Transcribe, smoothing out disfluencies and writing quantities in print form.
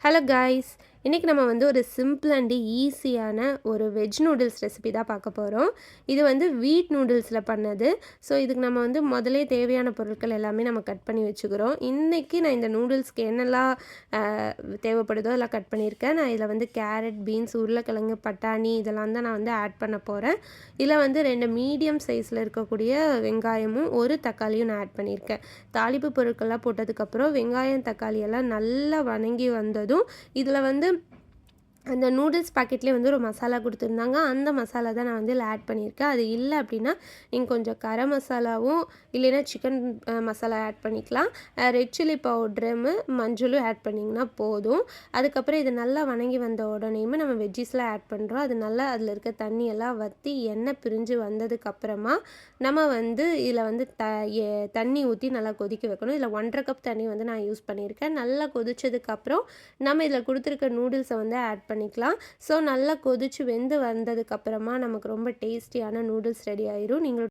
Hello guys, இன்றைக்கி நம்ம வந்து ஒரு சிம்பிள் அண்ட் ஈஸியான ஒரு வெஜ் நூடுல்ஸ் ரெசிபி தான் பார்க்க போகிறோம். இது வந்து வீட் நூடுல்ஸில் பண்ணது. ஸோ இதுக்கு நம்ம வந்து முதலே தேவையான பொருட்கள் எல்லாமே நம்ம கட் பண்ணி வச்சுக்கிறோம். இன்றைக்கி நான் இந்த நூடுல்ஸ்க்கு என்னெல்லாம் தேவைப்படுதோ எல்லாம் கட் பண்ணியிருக்கேன். நான் இதில் வந்து கேரட், பீன்ஸ், உருளைக்கிழங்கு, பட்டாணி இதெல்லாம் தான் நான் வந்து ஆட் பண்ண போகிறேன். இதில் வந்து 2 மீடியம் சைஸில் இருக்கக்கூடிய வெங்காயமும் ஒரு தக்காளியும் நான் ஆட் பண்ணியிருக்கேன். தாளிப்பு பொருட்கள்லாம் போட்டதுக்கப்புறம் வெங்காயம், தக்காளி எல்லாம் நல்லா வணங்கி வந்ததும் இதில் வந்து அந்த நூடுல்ஸ் பாக்கெட்லேயே வந்து ஒரு மசாலா கொடுத்துருந்தாங்க. அந்த மசாலா தான் நான் வந்து இதில் ஆட் பண்ணியிருக்கேன். அது இல்லை அப்படின்னா நீங்கள் கொஞ்சம் கரம் மசாலாவும் இல்லைன்னா சிக்கன் மசாலா ஆட் பண்ணிக்கலாம். ரெட் சில்லி பவுட்ரும் மஞ்சளும் ஆட் பண்ணிங்கன்னா போதும். அதுக்கப்புறம் இது நல்லா வணங்கி வந்த உடனேயுமே நம்ம வெஜ்ஜீஸ்லாம் ஆட் பண்ணுறோம். அது நல்லா அதில் இருக்க தண்ணியெல்லாம் வற்றி எண்ணெய் பிரிஞ்சு வந்ததுக்கப்புறமா நம்ம வந்து இதில் வந்து தண்ணி ஊற்றி நல்லா கொதிக்க வைக்கணும். இதில் 1.5 கப் தண்ணி வந்து நான் யூஸ் பண்ணியிருக்கேன். நல்லா கொதிச்சதுக்கப்புறம் நம்ம இதில் கொடுத்துருக்க நூடுல்ஸை வந்து ஆட் பண்ணிக்கலாம். ஸோ நல்லா கொதிச்சு வெந்து வந்ததுக்கப்புறமா நமக்கு ரொம்ப டேஸ்டியான நூடுல்ஸ் ரெடி ஆயிரும். நீங்களும்